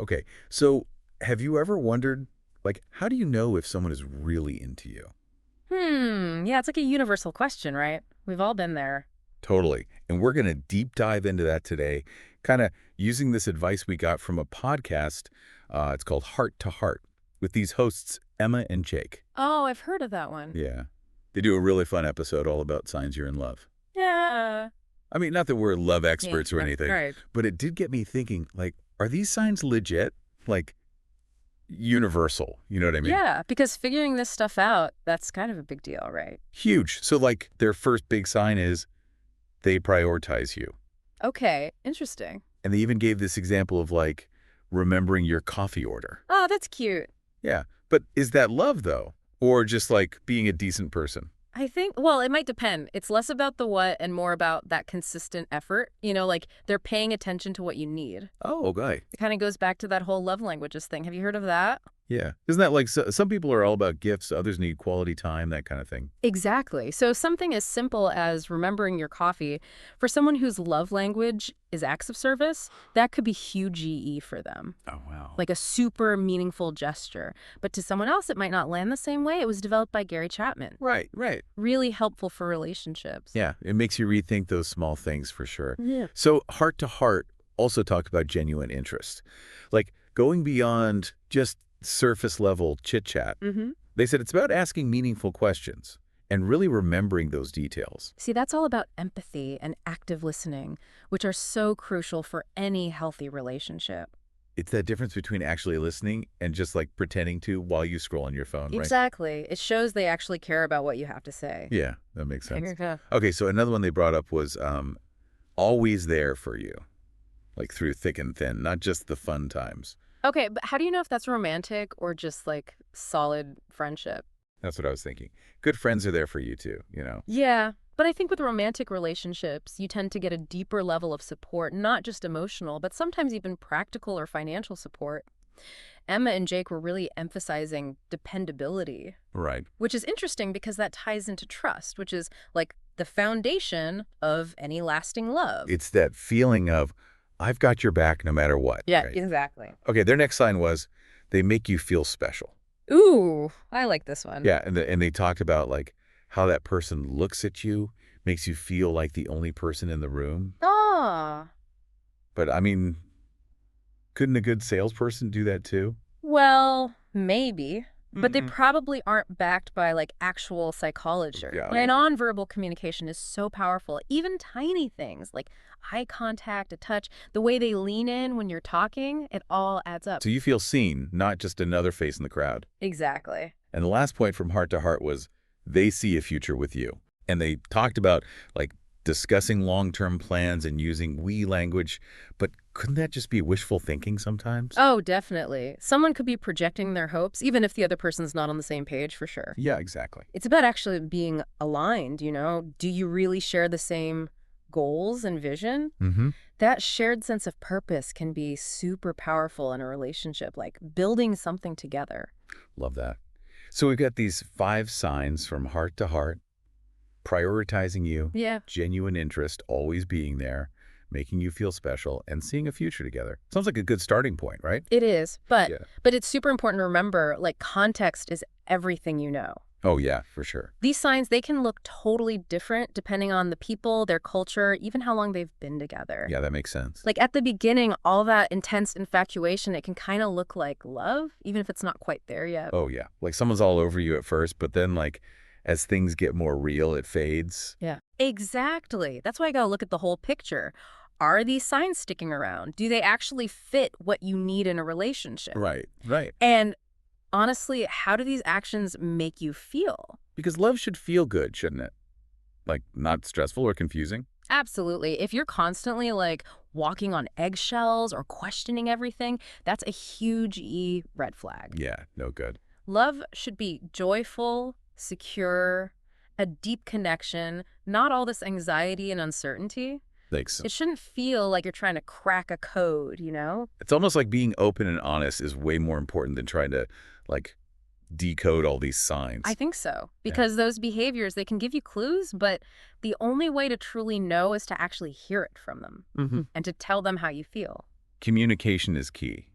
Okay, so have you ever wondered, like, how do you know if someone is really into you? Yeah, it's like a universal question, right? We've all been there. Totally. And we're going to deep dive into that today, kind of using this advice we got from a podcast. It's called Heart to Heart with these hosts, Emma and Jake. Oh, I've heard of that one. Yeah. They do a really fun episode all about signs you're in love. Yeah. I mean, not that we're love Yeah, experts or anything, right. but it did get me thinking, like, are these signs legit? Like, universal? You know what I mean? Yeah, because figuring this stuff out, that's kind of a big deal, right? Huge. So, like, their first big sign is they prioritize you. Okay, interesting. And they even gave this example of, like, remembering your coffee order. Oh, that's cute. Yeah. But is that love, though? Or just, like, being a decent person? I think, well, it might depend. It's less about the what and more about that consistent effort. Like they're paying attention to what you need. Oh, okay. It kind of goes back to that whole love languages thing. Have you heard of that? Yeah. Isn't that like some people are all about gifts, others need quality time, that kind of thing? Exactly. So something as simple as remembering your coffee, for someone whose love language is acts of service, that could be huge EE for them. Oh, wow. Like a super meaningful gesture. But to someone else, it might not land the same way. It was developed by Gary Chapman. Right, right. Really helpful for relationships. Yeah, it makes you rethink those small things for sure. Yeah. So Heart to Heart also talked about genuine interest, like going beyond just surface level chit chat. Mm-hmm. They said it's about asking meaningful questions and really remembering those details. See, that's all about empathy and active listening, which are so crucial for any healthy relationship. It's that difference between actually listening and just like pretending to while you scroll on your phone, right? Exactly. It shows they actually care about what you have to say. Yeah, that makes sense. Yeah. Okay, so another one they brought up was always there for you, like through thick and thin, not just the fun times. Okay, but how do you know if that's romantic or just like solid friendship? That's what I was thinking. Good friends are there for you too, you know? Yeah, but I think with romantic relationships, you tend to get a deeper level of support, not just emotional, but sometimes even practical or financial support. Emma and Jake were really emphasizing dependability, Right. which is interesting because that ties into trust, which is like the foundation of any lasting love. It's that feeling of, I've got your back no matter what. Yeah, Right? exactly. Okay, their next sign was, they make you feel special. Ooh, I like this one. Yeah, and they talked about like how that person looks at you, makes you feel like the only person in the room. Ah, But I mean, couldn't a good salesperson do that too? well, maybe. But they Mm-mm. probably aren't backed by like actual psychology. Yeah. And nonverbal communication is so powerful. Even tiny things like eye contact, a touch, the way they lean in when you're talking, it all adds up. So you feel seen, not just another face in the crowd. Exactly. And the last point from Heart to Heart was they see a future with you. And they talked about like discussing long-term plans and using we language, but couldn't that just be wishful thinking sometimes? Oh, definitely. Someone could be projecting their hopes, even if the other person's not on the same page, for sure. Yeah, exactly. It's about actually being aligned. Do you really share the same goals and vision? Mm-hmm. That shared sense of purpose can be super powerful in a relationship, like building something together. Love that. So we've got these 5 signs from Heart to Heart: prioritizing you, Yeah. genuine interest, always being there, making you feel special, and seeing a future together. Sounds like a good starting point, right? It is, but Yeah. but it's super important to remember, like, context is everything you know. Oh, yeah, for sure. These signs, they can look totally different depending on the people, their culture, even how long they've been together. Yeah, that makes sense. Like at the beginning, all that intense infatuation, it can kind of look like love, even if it's not quite there yet. Oh, yeah. Like someone's all over you at first, but then like as things get more real, it fades. Yeah. Exactly. That's why I gotta look at the whole picture. Are these signs sticking around? Do they actually fit what you need in a relationship? Right, right. And honestly, how do these actions make you feel? Because love should feel good, shouldn't it? Like not stressful or confusing. Absolutely. If you're constantly like walking on eggshells or questioning everything, that's a huge red flag. Yeah, no good. Love should be joyful, secure, a deep connection, not all this anxiety and uncertainty. Thanks. It shouldn't feel like you're trying to crack a code? It's almost like being open and honest is way more important than trying to like decode all these signs. I think so. Yeah. Because those behaviors, they can give you clues, but the only way to truly know is to actually hear it from them Mm-hmm. and to tell them how you feel. Communication is key.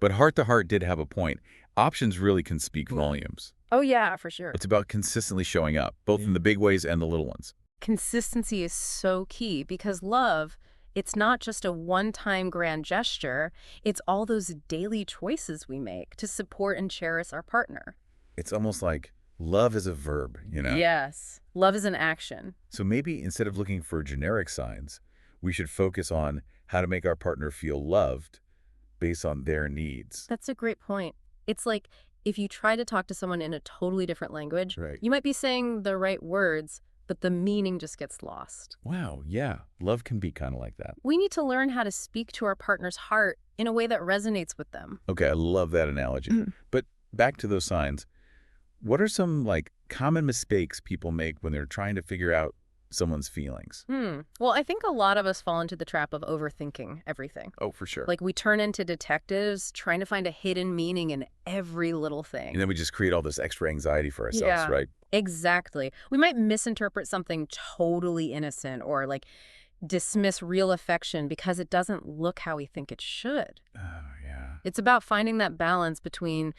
But heart to heart did have a point. Options really can speak volumes. Oh, yeah, for sure. It's about consistently showing up, both in the big ways and the little ones. Consistency is so key because love, it's not just a one-time grand gesture, it's all those daily choices we make to support and cherish our partner. It's almost like love is a verb, you know? Yes. Love is an action. So maybe instead of looking for generic signs, we should focus on how to make our partner feel loved based on their needs. That's a great point. It's like if you try to talk to someone in a totally different language, Right. you might be saying the right words, but the meaning just gets lost. Wow, yeah. Love can be kind of like that. We need to learn how to speak to our partner's heart in a way that resonates with them. Okay, I love that analogy. But back to those signs, what are some common mistakes people make when they're trying to figure out someone's feelings? Well, I think a lot of us fall into the trap of overthinking everything. Oh, for sure. Like we turn into detectives trying to find a hidden meaning in every little thing. And then we just create all this extra anxiety for ourselves, Yeah. right? Exactly. We might misinterpret something totally innocent or dismiss real affection because it doesn't look how we think it should. Oh, yeah. It's about finding that balance between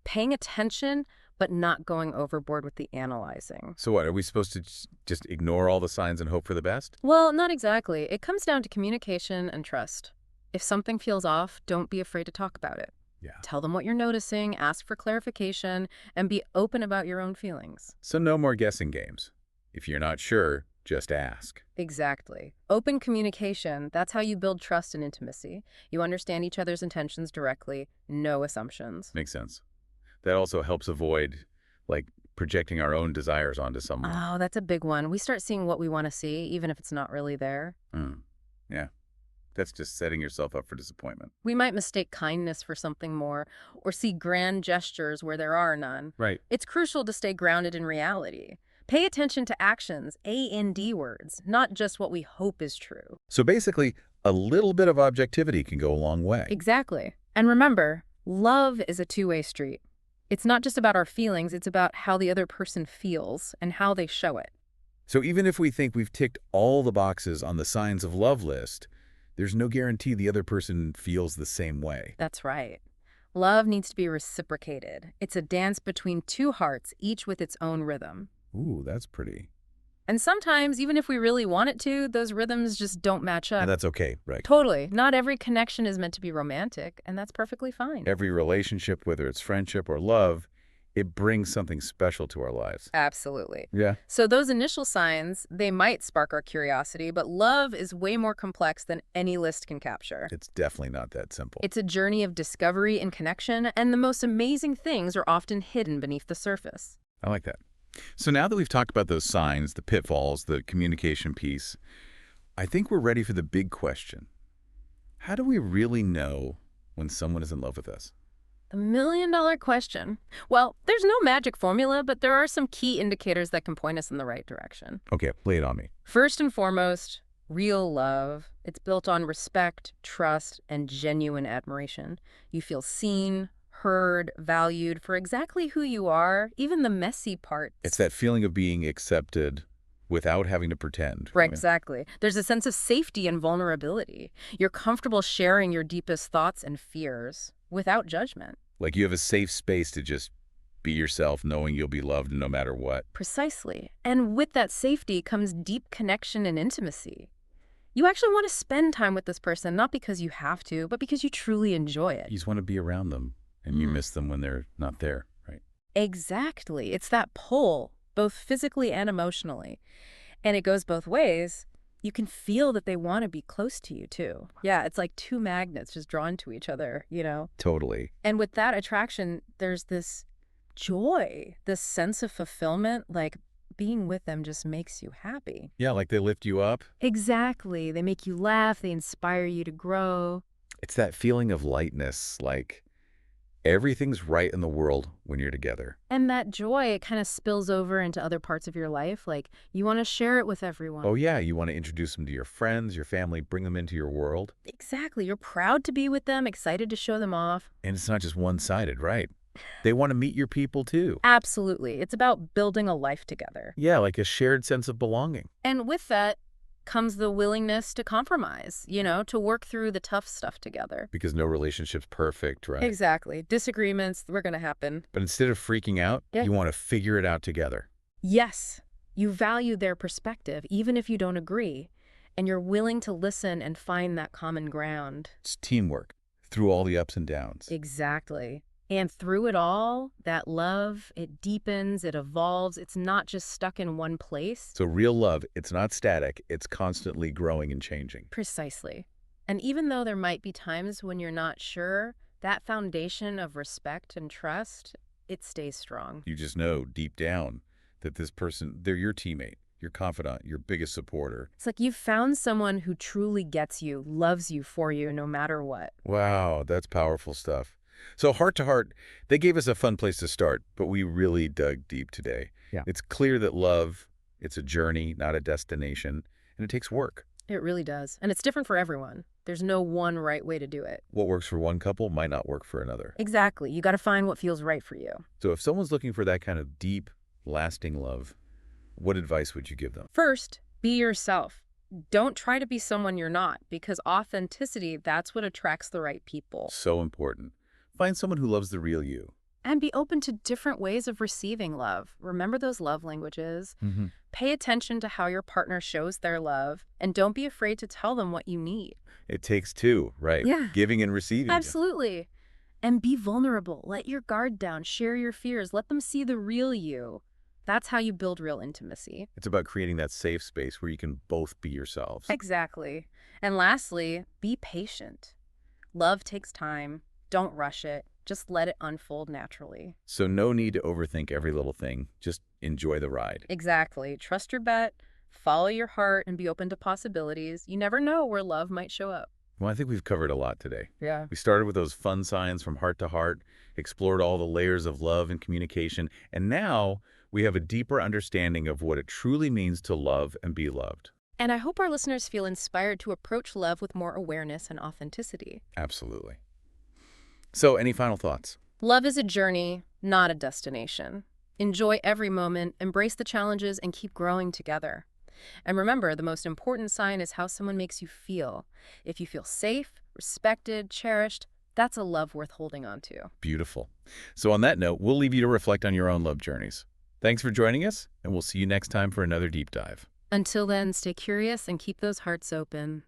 paying attention but not going overboard with the analyzing. So what, are we supposed to just ignore all the signs and hope for the best? Well, not exactly. It comes down to communication and trust. If something feels off, don't be afraid to talk about it. Yeah. Tell them what you're noticing, ask for clarification, and be open about your own feelings. So no more guessing games. If you're not sure, just ask. Exactly. Open communication, that's how you build trust and intimacy. You understand each other's intentions directly, no assumptions. Makes sense. That also helps avoid, projecting our own desires onto someone. Oh, that's a big one. We start seeing what we want to see, even if it's not really there. Yeah. That's just setting yourself up for disappointment. We might mistake kindness for something more, or see grand gestures where there are none. Right. It's crucial to stay grounded in reality. Pay attention to actions, A&D words, not just what we hope is true. So basically, a little bit of objectivity can go a long way. Exactly. And remember, love is a two-way street. It's not just about our feelings, it's about how the other person feels and how they show it. So even if we think we've ticked all the boxes on the signs of love list, there's no guarantee the other person feels the same way. That's right. Love needs to be reciprocated. It's a dance between two hearts, each with its own rhythm. Ooh, that's pretty. And sometimes, even if we really want it to, those rhythms just don't match up. And that's okay, right? Totally. Not every connection is meant to be romantic, and that's perfectly fine. Every relationship, whether it's friendship or love, it brings something special to our lives. Absolutely. Yeah. So those initial signs, they might spark our curiosity, but love is way more complex than any list can capture. It's definitely not that simple. It's a journey of discovery and connection, and the most amazing things are often hidden beneath the surface. I like that. So now that we've talked about those signs, the pitfalls, the communication piece, I think we're ready for the big question. How do we really know when someone is in love with us? The million-dollar question. Well, there's no magic formula, but there are some key indicators that can point us in the right direction. Okay, lay it on me. First and foremost, real love. It's built on respect, trust, and genuine admiration. You feel seen, heard, valued for exactly who you are, even the messy parts. It's that feeling of being accepted without having to pretend. Right, exactly. There's a sense of safety and vulnerability. You're comfortable sharing your deepest thoughts and fears without judgment. Like you have a safe space to just be yourself, knowing you'll be loved no matter what. Precisely. And with that safety comes deep connection and intimacy. You actually want to spend time with this person, not because you have to, but because you truly enjoy it. You just want to be around them, and you miss them when they're not there, right? Exactly. It's that pull, both physically and emotionally. And it goes both ways. You can feel that they want to be close to you, too. Yeah, it's like two magnets just drawn to each other, you know? Totally. And with that attraction, there's this joy, this sense of fulfillment, like being with them just makes you happy. Yeah, like they lift you up. Exactly. They make you laugh. They inspire you to grow. It's that feeling of lightness, like everything's right in the world when you're together. And that joy, it kind of spills over into other parts of your life. Like you want to share it with everyone. Oh, yeah, you want to introduce them to your friends, your family, bring them into your world. Exactly. You're proud to be with them, excited to show them off. And it's not just one-sided, right? They want to meet your people, too. Absolutely. It's about building a life together. Yeah, like a shared sense of belonging. And with that, comes the willingness to compromise, to work through the tough stuff together. Because no relationship's perfect, right? Exactly. Disagreements were going to happen. But instead of freaking out, Yeah. you want to figure it out together. Yes, you value their perspective, even if you don't agree, and you're willing to listen and find that common ground. It's teamwork through all the ups and downs. Exactly. And through it all, that love, it deepens, it evolves. It's not just stuck in one place. So real love, it's not static, it's constantly growing and changing. Precisely. And even though there might be times when you're not sure, that foundation of respect and trust, it stays strong. You just know deep down that this person, they're your teammate, your confidant, your biggest supporter. It's like you've found someone who truly gets you, loves you for you, no matter what. Wow, that's powerful stuff. So heart to heart, they gave us a fun place to start, but we really dug deep today. Yeah. It's clear that love, it's a journey, not a destination, and it takes work. It really does. And it's different for everyone. There's no one right way to do it. What works for one couple might not work for another. Exactly. You got to find what feels right for you. So if someone's looking for that kind of deep, lasting love, what advice would you give them? First, be yourself. Don't try to be someone you're not, because authenticity, that's what attracts the right people. So important. Find someone who loves the real you. And be open to different ways of receiving love. Remember those love languages. Pay attention to how your partner shows their love, and don't be afraid to tell them what you need. It takes two, right? Yeah. Giving and receiving. Absolutely. And be vulnerable. Let your guard down. Share your fears. Let them see the real you. That's how you build real intimacy. It's about creating that safe space where you can both be yourselves. Exactly. And lastly, be patient. Love takes time. Don't rush it. Just let it unfold naturally. So no need to overthink every little thing. Just enjoy the ride. Exactly. Trust your gut, follow your heart, and be open to possibilities. You never know where love might show up. Well, I think we've covered a lot today. Yeah. We started with those fun signs from heart to heart, explored all the layers of love and communication, and now we have a deeper understanding of what it truly means to love and be loved. And I hope our listeners feel inspired to approach love with more awareness and authenticity. Absolutely. So, any final thoughts? Love is a journey, not a destination. Enjoy every moment, embrace the challenges, and keep growing together. And remember, the most important sign is how someone makes you feel. If you feel safe, respected, cherished, that's a love worth holding on to. Beautiful. So on that note, we'll leave you to reflect on your own love journeys. Thanks for joining us, and we'll see you next time for another deep dive. Until then, stay curious and keep those hearts open.